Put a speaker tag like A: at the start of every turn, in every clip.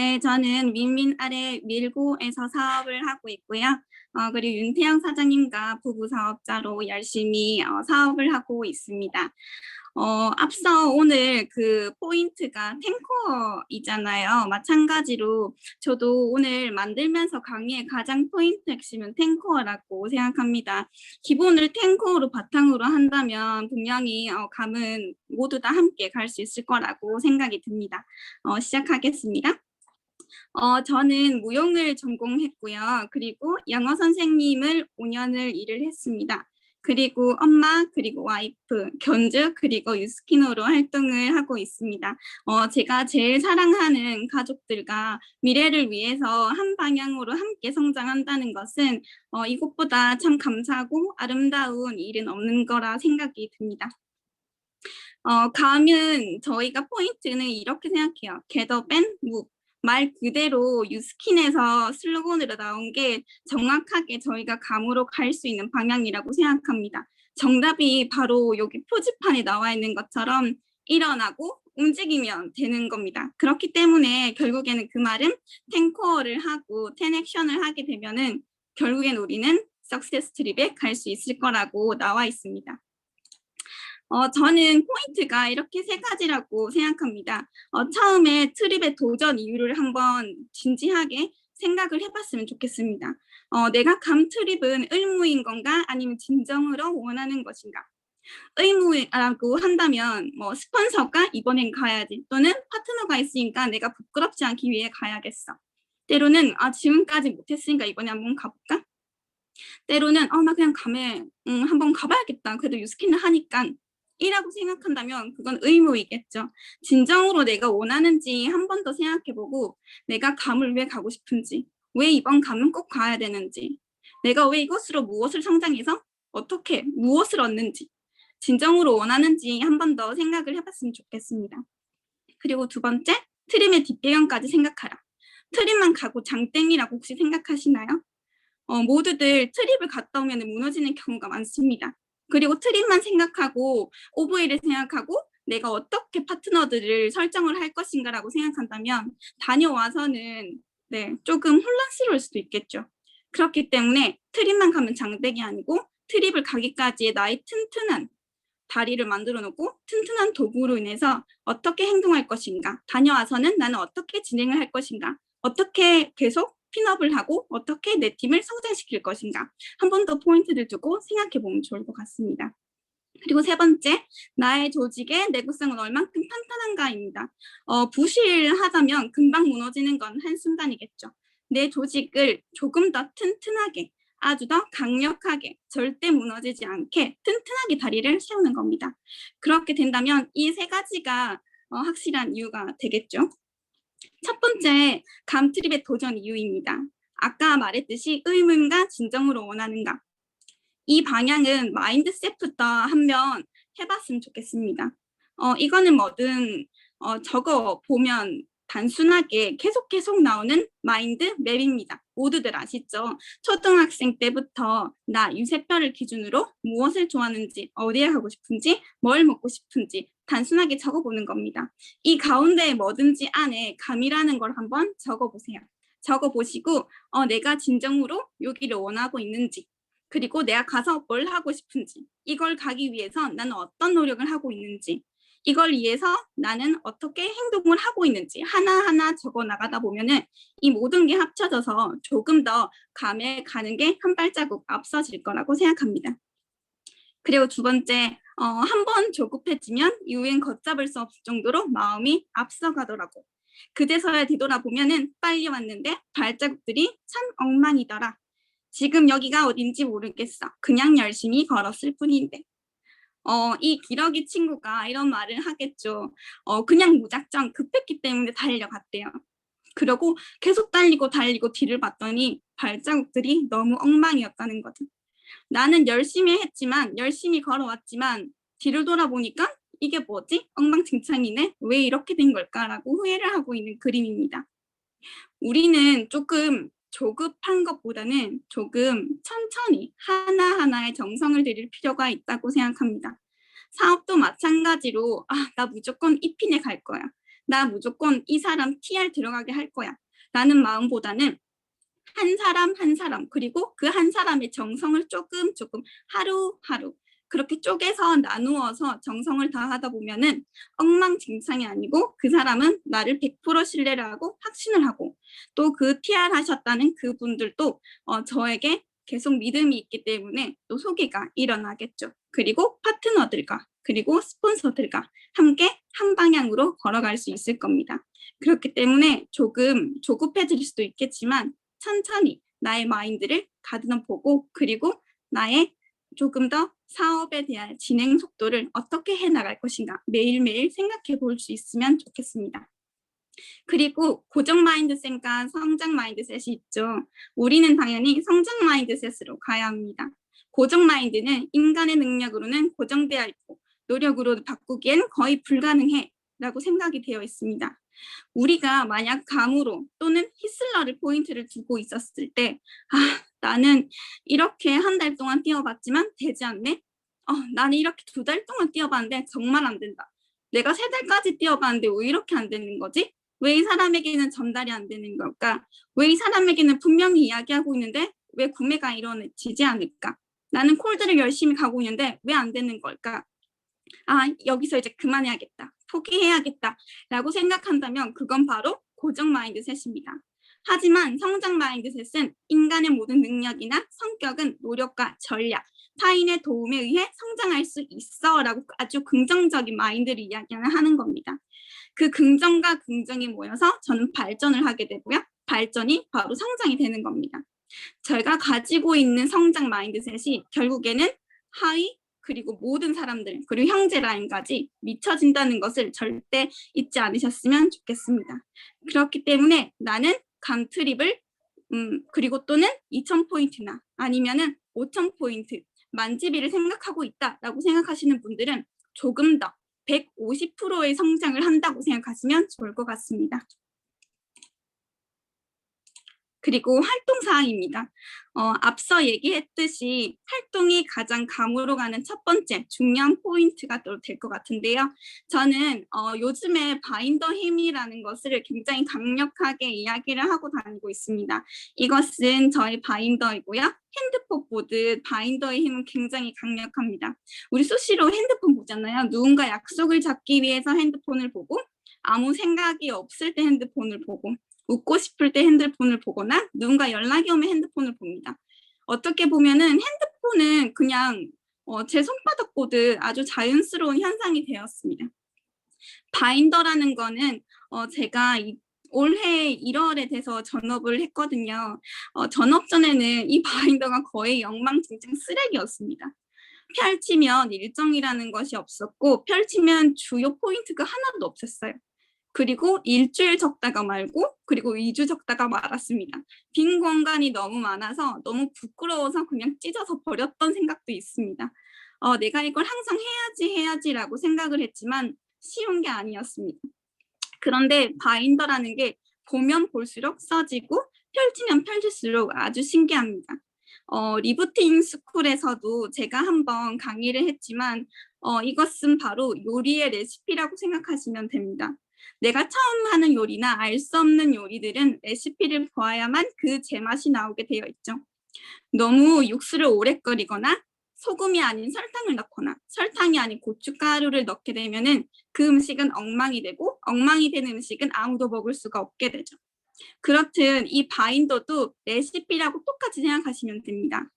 A: 네, 저는 윈윈 아래 밀고에서 사업을 하고 있고요. 그리고 윤태영 사장님과 부부 사업자로 열심히 사업을 하고 있습니다. 앞서 오늘 그 포인트가 탱커이잖아요. 마찬가지로 저도 오늘 만들면서 강의의 가장 포인트 핵심은 탱커라고 생각합니다. 기본을 탱커로 바탕으로 한다면 분명히 감은 모두 다 함께 갈 수 있을 거라고 생각이 듭니다. 시작하겠습니다. 저는 무용을 전공했고요. 그리고 영어 선생님을 5년을 일을 했습니다. 그리고 엄마, 그리고 와이프, 견주, 그리고 유스키노로 활동을 하고 있습니다. 제가 제일 사랑하는 가족들과 미래를 위해서 한 방향으로 함께 성장한다는 것은 이것보다 참 감사하고 아름다운 일은 없는 거라 생각이 듭니다. 감은 저희가 포인트는 이렇게 생각해요. Get up and move. 말 그대로 유스킨에서 슬로건으로 나온 게 정확하게 저희가 감으로 갈 수 있는 방향이라고 생각합니다. 정답이 바로 여기 표지판에 나와 있는 것처럼 일어나고 움직이면 되는 겁니다. 그렇기 때문에 결국에는 그 말은 10코어를 하고 10 액션을 하게 되면은 결국엔 우리는 석세스 트립에 갈 수 있을 거라고 나와 있습니다. 저는 포인트가 이렇게 세 가지라고 생각합니다. 처음에 트립의 도전 이유를 한번 진지하게 생각을 해봤으면 좋겠습니다. 내가 감 트립은 의무인 건가 아니면 진정으로 원하는 것인가? 의무라고 한다면 뭐 스폰서가 이번엔 가야지 또는 파트너가 있으니까 내가 부끄럽지 않기 위해 가야겠어. 때로는 지금까지 못했으니까 이번에 한번 가볼까? 때로는 나 그냥 감에 한번 가봐야겠다. 그래도 유스킨을 하니까 이라고 생각한다면 그건 의무이겠죠. 진정으로 내가 원하는지 한 번 더 생각해보고 내가 감을 왜 가고 싶은지, 왜 이번 감은 꼭 가야 되는지, 내가 왜 이것으로 무엇을 성장해서 어떻게 무엇을 얻는지 진정으로 원하는지 한 번 더 생각을 해봤으면 좋겠습니다. 그리고 두 번째, 트림의 뒷배경까지 생각하라. 트림만 가고 장땡이라고 혹시 생각하시나요? 모두들 트립을 갔다 오면 무너지는 경우가 많습니다. 그리고 트립만 생각하고 오브웨이를 생각하고 내가 어떻게 파트너들을 설정을 할 것인가라고 생각한다면 다녀와서는 조금 혼란스러울 수도 있겠죠. 그렇기 때문에 트립만 가면 장땡이 아니고 트립을 가기까지의 나의 튼튼한 다리를 만들어 놓고 튼튼한 도구로 인해서 어떻게 행동할 것인가, 다녀와서는 나는 어떻게 진행을 할 것인가, 어떻게 계속 핀업을 하고 어떻게 내 팀을 성장시킬 것인가 한 번 더 포인트를 두고 생각해 보면 좋을 것 같습니다. 그리고 세 번째, 나의 조직의 내구성은 얼만큼 탄탄한가입니다. 부실하다면 금방 무너지는 건 한순간이겠죠. 내 조직을 조금 더 튼튼하게, 아주 더 강력하게, 절대 무너지지 않게 튼튼하게 다리를 세우는 겁니다. 그렇게 된다면 이 세 가지가 확실한 이유가 되겠죠. 첫 번째, 감트립의 도전 이유입니다. 아까 말했듯이 의문과 진정으로 원하는가. 이 방향은 마인드셋부터 한번 해봤으면 좋겠습니다. 이거는 뭐든 적어 보면 단순하게 계속 나오는 마인드 맵입니다. 모두들 아시죠? 초등학생 때부터 나 유세별을 기준으로 무엇을 좋아하는지, 어디에 가고 싶은지, 뭘 먹고 싶은지 단순하게 적어보는 겁니다. 이 가운데 뭐든지 안에 감이라는 걸 한번 적어보세요. 적어보시고 내가 진정으로 여기를 원하고 있는지, 그리고 내가 가서 뭘 하고 싶은지, 이걸 가기 위해서 나는 어떤 노력을 하고 있는지, 이걸 위해서 나는 어떻게 행동을 하고 있는지 하나하나 적어 나가다 보면은 이 모든 게 합쳐져서 조금 더 감에 가는 게 한 발자국 앞서질 거라고 생각합니다. 그리고 두 번째, 한 번 조급해지면 이후엔 걷잡을 수 없을 정도로 마음이 앞서가더라고. 그제서야 뒤돌아보면은 빨리 왔는데 발자국들이 참 엉망이더라. 지금 여기가 어딘지 모르겠어. 그냥 열심히 걸었을 뿐인데. 이 기러기 친구가 이런 말을 하겠죠. 그냥 무작정 급했기 때문에 달려갔대요. 그러고 계속 달리고 뒤를 봤더니 발자국들이 너무 엉망이었다는 거죠. 나는 열심히 했지만, 열심히 걸어왔지만 뒤를 돌아보니까 이게 뭐지? 엉망진창이네? 왜 이렇게 된 걸까라고 후회를 하고 있는 그림입니다. 우리는 조금 조급한 것보다는 조금 천천히 하나하나의 정성을 들일 필요가 있다고 생각합니다. 사업도 마찬가지로 나 무조건 이 핀에 갈 거야. 나 무조건 이 사람 TR 들어가게 할 거야 라는 마음보다는 한 사람 한 사람 그리고 그 한 사람의 정성을 조금 하루하루 그렇게 쪼개서 나누어서 정성을 다하다 보면은 엉망진창이 아니고 그 사람은 나를 100% 신뢰를 하고 확신을 하고 또 그 TR 하셨다는 그분들도 저에게 계속 믿음이 있기 때문에 또 소개가 일어나겠죠. 그리고 파트너들과 그리고 스폰서들과 함께 한 방향으로 걸어갈 수 있을 겁니다. 그렇기 때문에 조금 조급해질 수도 있겠지만 천천히 나의 마인드를 가다듬어 보고 그리고 나의 조금 더 사업에 대한 진행 속도를 어떻게 해나갈 것인가 매일매일 생각해 볼 수 있으면 좋겠습니다. 그리고 고정 마인드셋과 성장 마인드셋이 있죠. 우리는 당연히 성장 마인드셋으로 가야 합니다. 고정 마인드는 인간의 능력으로는 고정되어 있고 노력으로 바꾸기엔 거의 불가능해 라고 생각이 되어 있습니다. 우리가 만약 감으로 또는 히슬러를 포인트를 두고 있었을 때 나는 이렇게 한 달 동안 뛰어봤지만 되지 않네? 나는 이렇게 2달 동안 뛰어봤는데 정말 안 된다. 내가 3달까지 뛰어봤는데 왜 이렇게 안 되는 거지? 왜 이 사람에게는 전달이 안 되는 걸까? 왜 이 사람에게는 분명히 이야기하고 있는데 왜 구매가 이루어지지 않을까? 나는 콜드를 열심히 가고 있는데 왜 안 되는 걸까? 여기서 이제 그만해야겠다. 포기해야겠다. 라고 생각한다면 그건 바로 고정 마인드셋입니다. 하지만 성장 마인드셋은 인간의 모든 능력이나 성격은 노력과 전략, 타인의 도움에 의해 성장할 수 있어 라고 아주 긍정적인 마인드를 이야기하는 겁니다. 그 긍정과 긍정이 모여서 저는 발전을 하게 되고요. 발전이 바로 성장이 되는 겁니다. 제가 가지고 있는 성장 마인드셋이 결국에는 하위 그리고 모든 사람들 그리고 형제 라인까지 미쳐진다는 것을 절대 잊지 않으셨으면 좋겠습니다. 그렇기 때문에 나는 감트립을 그리고 또는 2000포인트나 아니면은 5000포인트 만지비를 생각하고 있다라고 생각하시는 분들은 조금 더 150%의 성장을 한다고 생각하시면 좋을 것 같습니다. 그리고 활동사항입니다. 앞서 얘기했듯이 활동이 가장 감으로 가는 첫 번째 중요한 포인트가 또 될 것 같은데요. 저는 요즘에 바인더 힘이라는 것을 굉장히 강력하게 이야기를 하고 다니고 있습니다. 이것은 저희 바인더이고요. 핸드폰 보듯 바인더의 힘은 굉장히 강력합니다. 우리 수시로 핸드폰 보잖아요. 누군가 약속을 잡기 위해서 핸드폰을 보고 아무 생각이 없을 때 핸드폰을 보고 웃고 싶을 때 핸드폰을 보거나 누군가 연락이 오면 핸드폰을 봅니다. 어떻게 보면은 핸드폰은 그냥 제 손바닥 보듯 아주 자연스러운 현상이 되었습니다. 바인더라는 거는 제가 올해 1월에 돼서 전업을 했거든요. 전업 전에는 이 바인더가 거의 엉망진창 쓰레기였습니다. 펼치면 일정이라는 것이 없었고 펼치면 주요 포인트가 하나도 없었어요. 그리고 일주일 적다가 말고 그리고 2주 적다가 말았습니다. 빈 공간이 너무 많아서 너무 부끄러워서 그냥 찢어서 버렸던 생각도 있습니다. 내가 이걸 항상 해야지라고 생각을 했지만 쉬운 게 아니었습니다. 그런데 바인더라는 게 보면 볼수록 써지고 펼치면 펼칠수록 아주 신기합니다. 리부팅 스쿨에서도 제가 한번 강의를 했지만 이것은 바로 요리의 레시피라고 생각하시면 됩니다. 내가 처음 하는 요리나 알 수 없는 요리들은 레시피를 보아야만 그 제맛이 나오게 되어 있죠. 너무 육수를 오래 끓이거나 소금이 아닌 설탕을 넣거나 설탕이 아닌 고춧가루를 넣게 되면은 그 음식은 엉망이 되고 엉망이 된 음식은 아무도 먹을 수가 없게 되죠. 그렇듯 이 바인더도 레시피라고 똑같이 생각하시면 됩니다.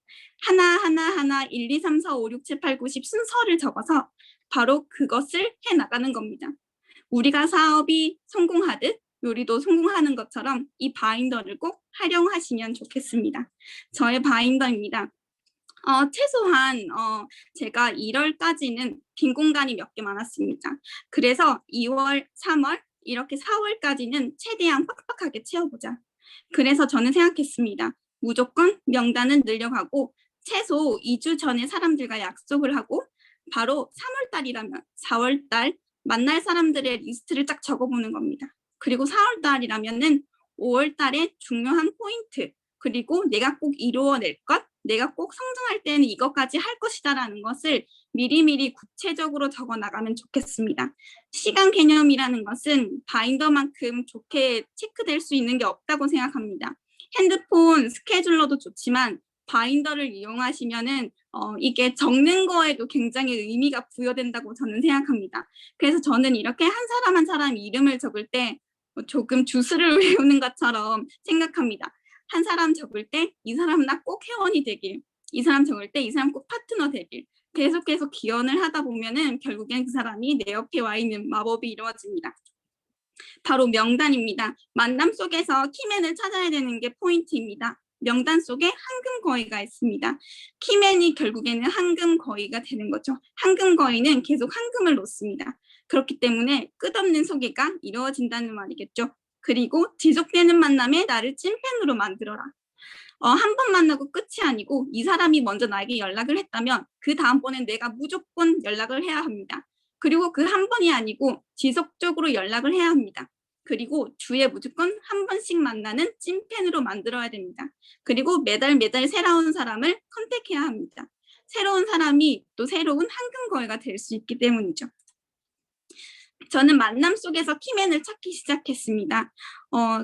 A: 하나 1, 2, 3, 4, 5, 6, 7, 8, 9, 10 순서를 적어서 바로 그것을 해나가는 겁니다. 우리가 사업이 성공하듯 요리도 성공하는 것처럼 이 바인더를 꼭 활용하시면 좋겠습니다. 저의 바인더입니다. 최소한 제가 1월까지는 빈 공간이 몇 개 많았습니다. 그래서 2월, 3월 이렇게 4월까지는 최대한 빡빡하게 채워보자. 그래서 저는 생각했습니다. 무조건 명단은 늘려가고 최소 2주 전에 사람들과 약속을 하고 바로 3월달이라면 4월달 만날 사람들의 리스트를 쫙 적어보는 겁니다. 그리고 4월달이라면은 5월달에 중요한 포인트 그리고 내가 꼭 이루어낼 것 내가 꼭 성장할 때는 이것까지 할 것이다라는 것을 미리미리 구체적으로 적어 나가면 좋겠습니다. 시간 개념이라는 것은 바인더만큼 좋게 체크될 수 있는 게 없다고 생각합니다. 핸드폰 스케줄러도 좋지만 바인더를 이용하시면은 이게 적는 거에도 굉장히 의미가 부여된다고 저는 생각합니다. 그래서 저는 이렇게 한 사람 한 사람 이름을 적을 때 조금 주스를 외우는 것처럼 생각합니다. 한 사람 적을 때 이 사람 나 꼭 회원이 되길, 이 사람 적을 때 이 사람 꼭 파트너 되길, 계속 기원을 하다 보면은 결국엔 그 사람이 내 옆에 와 있는 마법이 이루어집니다. 바로 명단입니다. 만남 속에서 키맨을 찾아야 되는 게 포인트입니다. 명단 속에 황금 거위가 있습니다. 키맨이 결국에는 황금 거위가 되는 거죠. 황금 거위는 계속 황금을 놓습니다. 그렇기 때문에 끝없는 소개가 이루어진다는 말이겠죠. 그리고 지속되는 만남에 나를 찐팬으로 만들어라. 한 번 만나고 끝이 아니고 이 사람이 먼저 나에게 연락을 했다면 그 다음번엔 내가 무조건 연락을 해야 합니다. 그리고 그 한 번이 아니고 지속적으로 연락을 해야 합니다. 그리고 주에 무조건 한 번씩 만나는 찐팬으로 만들어야 됩니다. 그리고 매달 새로운 사람을 컨택해야 합니다. 새로운 사람이 또 새로운 황금거위가 될 수 있기 때문이죠. 저는 만남 속에서 키맨을 찾기 시작했습니다.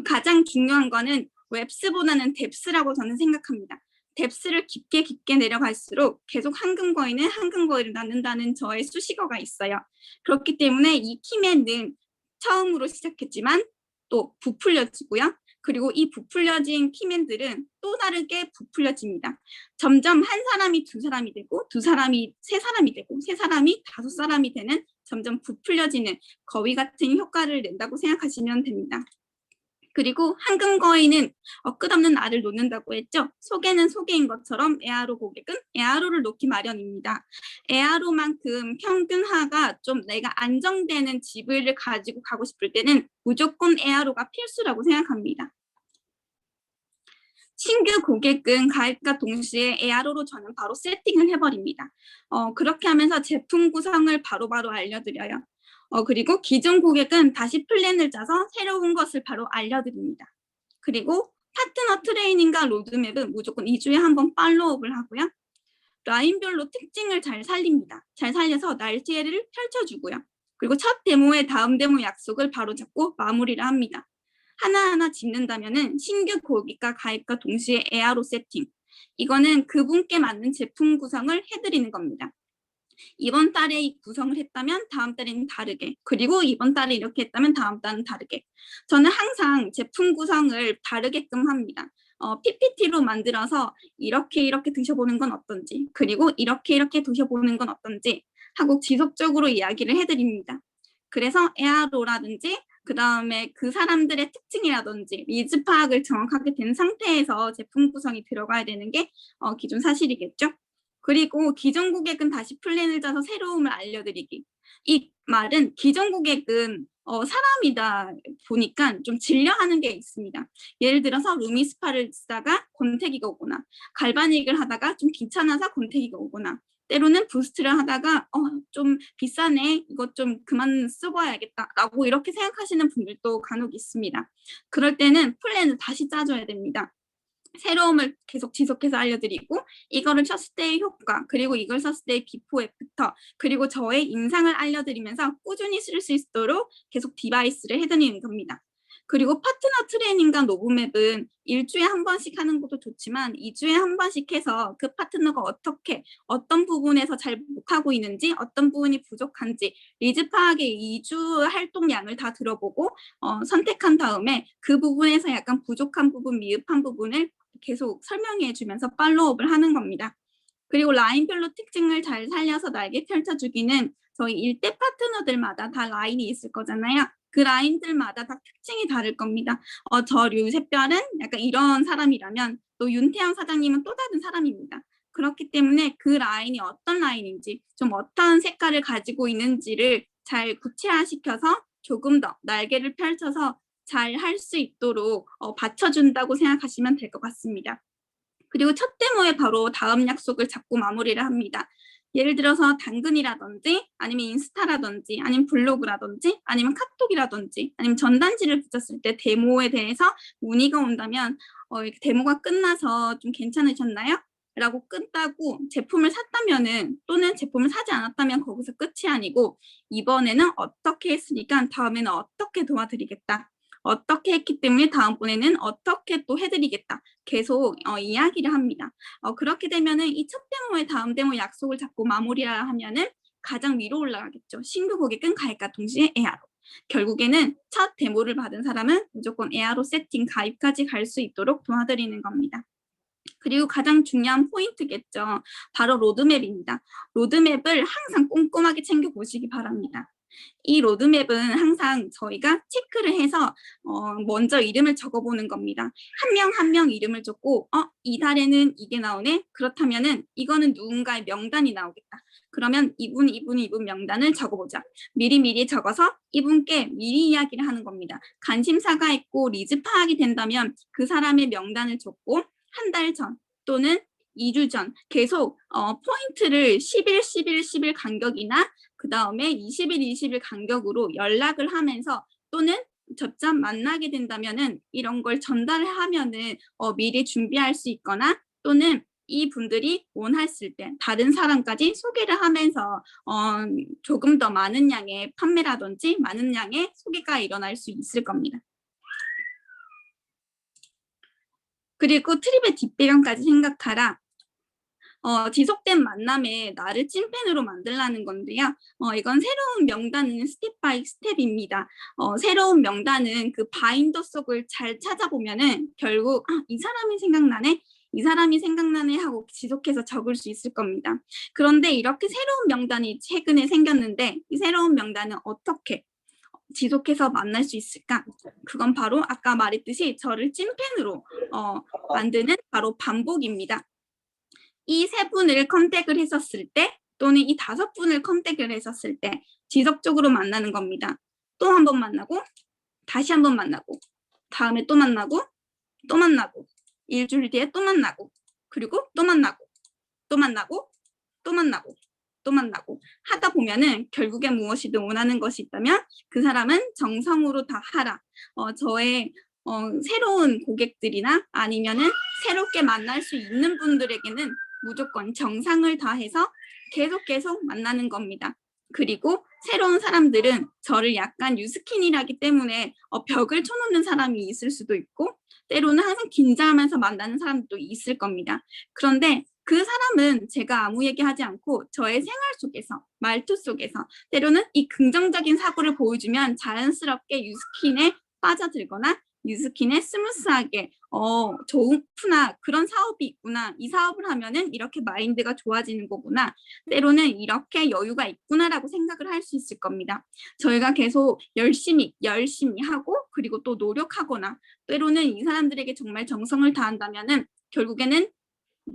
A: 가장 중요한 거는 웹스보다는 뎁스라고 저는 생각합니다. 뎁스를 깊게 내려갈수록 계속 황금거위는 황금거위를 낳는다는 저의 수식어가 있어요. 그렇기 때문에 이 키맨은 처음으로 시작했지만 또 부풀려지고요. 그리고 이 부풀려진 키맨들은 또 다르게 부풀려집니다. 점점 한 사람이 두 사람이 되고 두 사람이 세 사람이 되고 세 사람이 다섯 사람이 되는 점점 부풀려지는 거위 같은 효과를 낸다고 생각하시면 됩니다. 그리고 황금거위는 끝없는 알을 놓는다고 했죠. 소개는 소개인 것처럼 에아로 고객은 에아로를 놓기 마련입니다. 에아로만큼 평균화가 좀 내가 안정되는 지위를 가지고 가고 싶을 때는 무조건 에아로가 필수라고 생각합니다. 신규 고객은 가입과 동시에 에아로로 저는 바로 세팅을 해버립니다. 그렇게 하면서 제품 구성을 바로바로 알려드려요. 그리고 기존 고객은 다시 플랜을 짜서 새로운 것을 바로 알려드립니다. 그리고 파트너 트레이닝과 로드맵은 무조건 2주에 한 번 팔로우업을 하고요. 라인별로 특징을 잘 살립니다. 잘 살려서 날짜를 펼쳐주고요. 그리고 첫 데모의 다음 데모 약속을 바로 잡고 마무리를 합니다. 하나하나 짚는다면은 신규 고객과 가입과 동시에 에아로 세팅. 이거는 그분께 맞는 제품 구성을 해드리는 겁니다. 이번 달에 이 구성을 했다면 다음 달에는 다르게, 그리고 이번 달에 이렇게 했다면 다음 달은 다르게. 저는 항상 제품 구성을 다르게끔 합니다. PPT로 만들어서 이렇게 드셔보는 건 어떤지, 그리고 이렇게 드셔보는 건 어떤지 하고 지속적으로 이야기를 해드립니다. 그래서 에아로라든지 그 다음에 그 사람들의 특징이라든지 니즈 파악을 정확하게 된 상태에서 제품 구성이 들어가야 되는 게 기존 사실이겠죠. 그리고 기존 고객은 다시 플랜을 짜서 새로움을 알려드리기. 이 말은 기존 고객은 사람이다 보니까 좀 질려하는 게 있습니다. 예를 들어서 루미스파를 쓰다가 권태기가 오거나 갈바닉을 하다가 좀 귀찮아서 권태기가 오거나 때로는 부스트를 하다가 좀 비싸네, 이것 좀 그만 써봐야겠다 라고 이렇게 생각하시는 분들도 간혹 있습니다. 그럴 때는 플랜을 다시 짜줘야 됩니다. 새로움을 계속 지속해서 알려드리고 이거를 썼을 때의 효과, 그리고 이걸 썼을 때의 비포 애프터, 그리고 저의 인상을 알려드리면서 꾸준히 쓸 수 있도록 계속 디바이스를 해드리는 겁니다. 그리고 파트너 트레이닝과 로드맵은 1주에 한 번씩 하는 것도 좋지만 2주에 한 번씩 해서 그 파트너가 어떻게 어떤 부분에서 잘 못하고 있는지, 어떤 부분이 부족한지 니즈 파악의 2주 활동량을 다 들어보고 선택한 다음에 그 부분에서 약간 부족한 부분, 미흡한 부분을 계속 설명해 주면서 팔로우업을 하는 겁니다. 그리고 라인별로 특징을 잘 살려서 날개 펼쳐주기는 저희 일대 파트너들마다 다 라인이 있을 거잖아요. 그 라인들마다 다 특징이 다를 겁니다. 저 류샛별은 약간 이런 사람이라면 또 윤태영 사장님은 또 다른 사람입니다. 그렇기 때문에 그 라인이 어떤 라인인지, 좀 어떤 색깔을 가지고 있는지를 잘 구체화시켜서 조금 더 날개를 펼쳐서 잘 할 수 있도록 받쳐준다고 생각하시면 될 것 같습니다. 그리고 첫 데모에 바로 다음 약속을 잡고 마무리를 합니다. 예를 들어서 당근이라든지 아니면 인스타라든지 아니면 블로그라든지 아니면 카톡이라든지 아니면 전단지를 붙였을 때 데모에 대해서 문의가 온다면 데모가 끝나서 좀 괜찮으셨나요? 라고 끝나고 제품을 샀다면은 또는 제품을 사지 않았다면 거기서 끝이 아니고 이번에는 어떻게 했으니까 다음에는 어떻게 도와드리겠다. 어떻게 했기 때문에 다음번에는 어떻게 또 해드리겠다. 계속 이야기를 합니다. 그렇게 되면은 이 첫 데모의 다음 데모 약속을 잡고 마무리를 하면은 가장 위로 올라가겠죠. 신규 고객은 가입과 동시에 에아로. 결국에는 첫 데모를 받은 사람은 무조건 에아로 세팅 가입까지 갈 수 있도록 도와드리는 겁니다. 그리고 가장 중요한 포인트겠죠. 바로 로드맵입니다. 로드맵을 항상 꼼꼼하게 챙겨보시기 바랍니다. 이 로드맵은 항상 저희가 체크를 해서 먼저 이름을 적어보는 겁니다. 한 명 한 명 이름을 적고 이 달에는 이게 나오네? 그렇다면은 이거는 누군가의 명단이 나오겠다. 그러면 이분 명단을 적어보자. 미리미리 적어서 이분께 미리 이야기를 하는 겁니다. 관심사가 있고 리즈 파악이 된다면 그 사람의 명단을 적고 한 달 전 또는 2주 전 계속 포인트를 10일, 10일, 10일 간격이나 그 다음에 20일, 20일 간격으로 연락을 하면서 또는 접점 만나게 된다면은 이런 걸 전달을 하면은 미리 준비할 수 있거나 또는 이 분들이 원했을 때 다른 사람까지 소개를 하면서 조금 더 많은 양의 판매라든지 많은 양의 소개가 일어날 수 있을 겁니다. 그리고 트립의 뒷배경까지 생각하라. 지속된 만남에 나를 찐팬으로 만들라는 건데요. 이건 새로운 명단은 스텝 바이 스텝입니다. 새로운 명단은 그 바인더 속을 잘 찾아보면은 결국 이 사람이 생각나네? 이 사람이 생각나네 하고 지속해서 적을 수 있을 겁니다. 그런데 이렇게 새로운 명단이 최근에 생겼는데 이 새로운 명단은 어떻게 지속해서 만날 수 있을까? 그건 바로 아까 말했듯이 저를 찐팬으로 만드는 바로 반복입니다. 이 세 분을 컨택을 했었을 때 또는 이 5분을 컨택을 했었을 때 지속적으로 만나는 겁니다. 또 한 번 만나고 다시 한 번 만나고 다음에 또 만나고 또 만나고 일주일 뒤에 또 만나고 그리고 또 만나고 또 만나고 또 만나고 또 만나고 하다 보면은 결국에 무엇이든 원하는 것이 있다면 그 사람은 정성으로 다 하라. 저의 새로운 고객들이나 아니면은 새롭게 만날 수 있는 분들에게는 무조건 정성을 다해서 계속 만나는 겁니다. 그리고 새로운 사람들은 저를 약간 뉴스킨이라기 때문에 벽을 쳐놓는 사람이 있을 수도 있고 때로는 항상 긴장하면서 만나는 사람도 있을 겁니다. 그런데 그 사람은 제가 아무 얘기하지 않고 저의 생활 속에서 말투 속에서 때로는 이 긍정적인 사고를 보여주면 자연스럽게 뉴스킨에 빠져들거나 뉴스킨에 스무스하게 좋구나 그런 사업이 있구나 이 사업을 하면은 이렇게 마인드가 좋아지는 거구나 때로는 이렇게 여유가 있구나라고 생각을 할 수 있을 겁니다. 저희가 계속 열심히 하고 그리고 또 노력하거나 때로는 이 사람들에게 정말 정성을 다한다면은 결국에는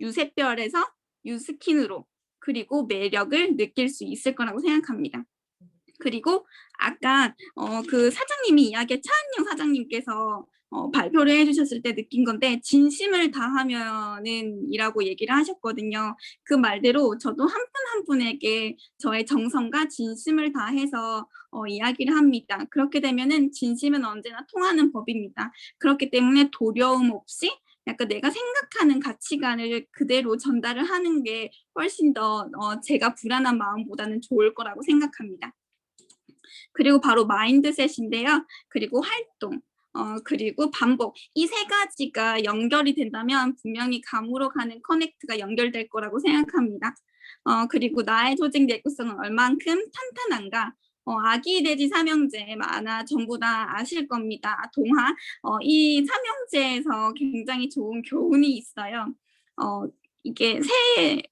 A: 유샛별에서 유스킨으로 그리고 매력을 느낄 수 있을 거라고 생각합니다. 그리고 아까 그 사장님이 이야기한 차은영 사장님께서 발표를 해주셨을 때 느낀 건데 진심을 다하면은 이라고 얘기를 하셨거든요. 그 말대로 저도 한 분 한 분에게 저의 정성과 진심을 다해서 이야기를 합니다. 그렇게 되면은 진심은 언제나 통하는 법입니다. 그렇기 때문에 도려움 없이 약간 내가 생각하는 가치관을 그대로 전달을 하는 게 훨씬 더 제가 불안한 마음보다는 좋을 거라고 생각합니다. 그리고 바로 마인드셋인데요. 그리고 활동, 그리고 반복. 이 세 가지가 연결이 된다면 분명히 감으로 가는 커넥트가 연결될 거라고 생각합니다. 그리고 나의 조직 내구성은 얼만큼 탄탄한가? 아기 돼지 삼형제 만화 전부 다 아실 겁니다. 동화. 이 삼형제에서 굉장히 좋은 교훈이 있어요. 이게 세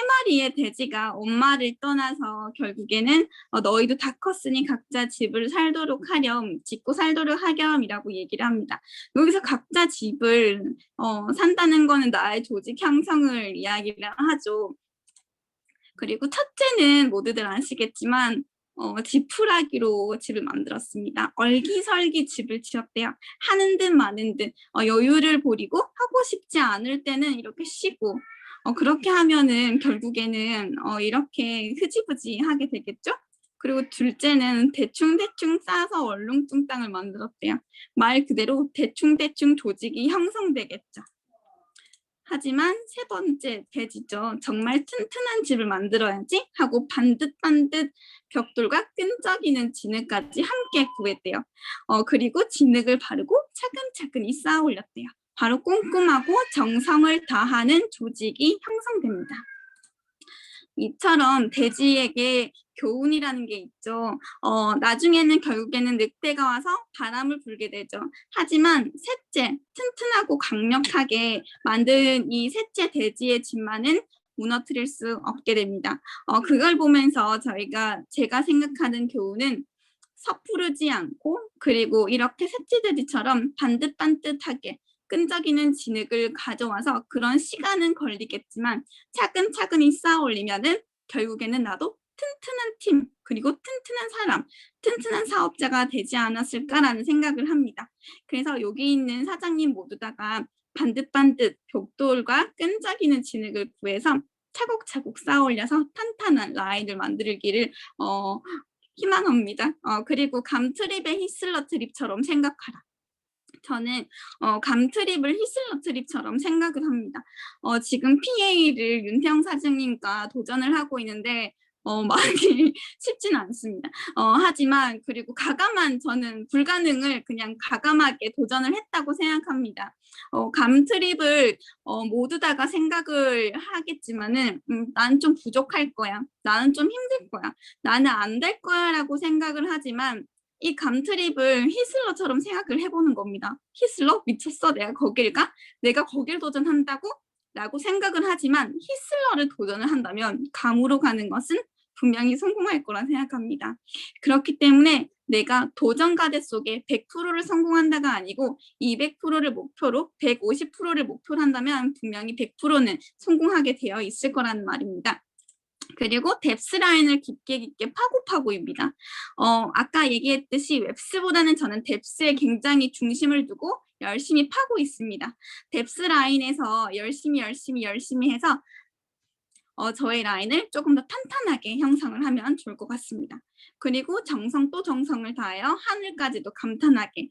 A: 마리의 돼지가 엄마를 떠나서 결국에는 너희도 다 컸으니 각자 집을 살도록 하렴, 짓고 살도록 하렴이라고 얘기를 합니다. 여기서 각자 집을 산다는 거는 나의 조직 형성을 이야기를 하죠. 그리고 첫째는 모두들 아시겠지만 지푸라기로 집을 만들었습니다. 얼기설기 집을 지었대요. 하는 듯 마는 듯 여유를 부리고 하고 싶지 않을 때는 이렇게 쉬고 그렇게 하면은 결국에는 이렇게 흐지부지하게 되겠죠? 그리고 둘째는 대충 싸서 얼렁뚱땅을 만들었대요. 말 그대로 대충 조직이 형성되겠죠. 하지만 세 번째 돼지죠. 정말 튼튼한 집을 만들어야지 하고 반듯반듯 벽돌과 끈적이는 진흙까지 함께 구했대요. 그리고 진흙을 바르고 차근차근히 쌓아 올렸대요. 바로 꼼꼼하고 정성을 다하는 조직이 형성됩니다. 이처럼 돼지에게 교훈이라는 게 있죠. 나중에는 결국에는 늑대가 와서 바람을 불게 되죠. 하지만 셋째, 튼튼하고 강력하게 만든 이 셋째 돼지의 집만은 무너뜨릴 수 없게 됩니다. 그걸 보면서 제가 생각하는 교훈은 섣부르지 않고 그리고 이렇게 셋째 돼지처럼 반듯반듯하게 끈적이는 진흙을 가져와서 그런 시간은 걸리겠지만 차근차근히 쌓아 올리면은 결국에는 나도 튼튼한 팀 그리고 튼튼한 사람, 튼튼한 사업자가 되지 않았을까라는 생각을 합니다. 그래서 여기 있는 사장님 모두 다가 반듯반듯 벽돌과 끈적이는 진흙을 구해서 차곡차곡 쌓아 올려서 탄탄한 라인을 만들기를 희망합니다. 그리고 감트립의 히슬러 트립처럼 생각하라. 저는 감트립을 히슬러 트립처럼 생각을 합니다. 지금 PA를 윤태영 사장님과 도전을 하고 있는데 많이 쉽지는 않습니다. 하지만 그리고 저는 불가능을 그냥 가감하게 도전을 했다고 생각합니다. 감트립을 모두 다가 생각을 하겠지만은 나는 좀 부족할 거야. 나는 좀 힘들 거야. 나는 안 될 거야라고 생각을 하지만 이 감트립을 히슬러처럼 생각을 해보는 겁니다. 히슬러? 미쳤어? 내가 거길 가? 내가 거길 도전한다고? 라고 생각을 하지만 히슬러를 도전을 한다면 감으로 가는 것은 분명히 성공할 거라 생각합니다. 그렇기 때문에 내가 도전 과제 속에 100%를 성공한다가 아니고 200%를 목표로 150%를 목표로 한다면 분명히 100%는 성공하게 되어 있을 거라는 말입니다. 그리고 뎁스 라인을 깊게 파고입니다. 아까 얘기했듯이 웹스보다는 저는 뎁스에 굉장히 중심을 두고 열심히 파고 있습니다. 뎁스 라인에서 열심히 해서 저의 라인을 조금 더 탄탄하게 형성을 하면 좋을 것 같습니다. 그리고 정성을 다하여 하늘까지도 감탄하게.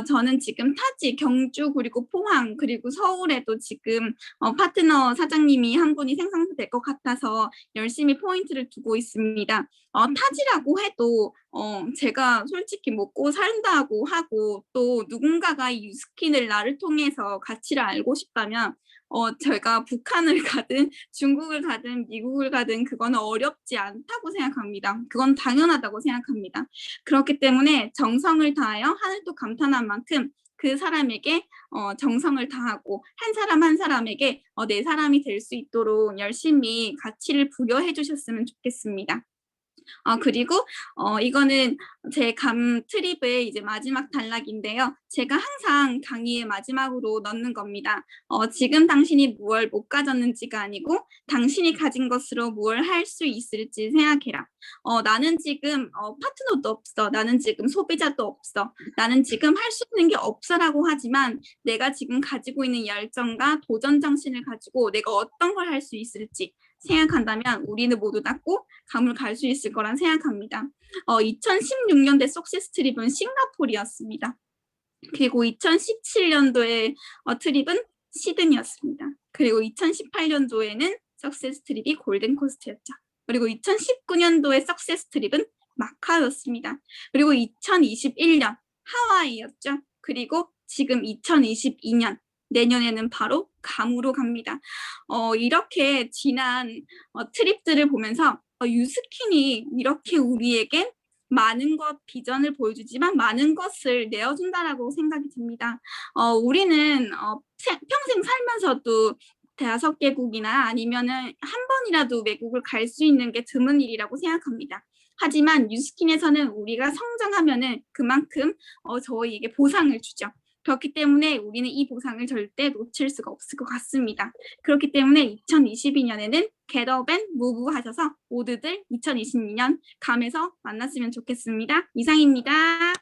A: 저는 지금 타지, 경주, 그리고 포항, 그리고 서울에도 지금 파트너 사장님이 한 분이 생성될 것 같아서 열심히 포인트를 두고 있습니다. 타지라고 해도 제가 솔직히 먹고 산다고 하고 또 누군가가 이 유스킨을 나를 통해서 가치를 알고 싶다면 제가 북한을 가든 중국을 가든 미국을 가든 그거는 어렵지 않다고 생각합니다. 그건 당연하다고 생각합니다. 그렇기 때문에 정성을 다하여 하늘도 감탄한 만큼 그 사람에게 정성을 다하고 한 사람 한 사람에게 내 사람이 될 수 있도록 열심히 가치를 부여해 주셨으면 좋겠습니다. 그리고 이거는 제 감 트립의 이제 마지막 단락인데요. 제가 항상 강의의 마지막으로 넣는 겁니다. 지금 당신이 무엇을 못 가졌는지가 아니고 당신이 가진 것으로 무엇을 할 수 있을지 생각해라. 나는 지금 파트너도 없어. 나는 지금 소비자도 없어. 나는 지금 할 수 있는 게 없어라고 하지만 내가 지금 가지고 있는 열정과 도전 정신을 가지고 내가 어떤 걸 할 수 있을지 생각한다면 우리는 모두 다 꼭 감을 갈 수 있을 거란 생각합니다. 2016년대 석세스 트립은 싱가포르였습니다. 그리고 2017년도에 트립은 시드니였습니다. 그리고 2018년도에는 석세스 트립이 골든코스트였죠. 그리고 2019년도에 석세스 트립은 마카오였습니다. 그리고 2021년 하와이였죠. 그리고 지금 2022년 내년에는 바로 감으로 갑니다. 이렇게 지난 트립들을 보면서 유스킨이 이렇게 우리에게 많은 비전을 보여주지만 많은 것을 내어준다라고 생각이 듭니다. 우리는 평생 살면서도 5개국이나 아니면은 한 번이라도 외국을 갈 수 있는 게 드문 일이라고 생각합니다. 하지만 유스킨에서는 우리가 성장하면은 그만큼 저희에게 보상을 주죠. 그렇기 때문에 우리는 이 보상을 절대 놓칠 수가 없을 것 같습니다. 그렇기 때문에 2022년에는 겟업 앤 무브 하셔서 모두들 2022년 감에서 만났으면 좋겠습니다. 이상입니다.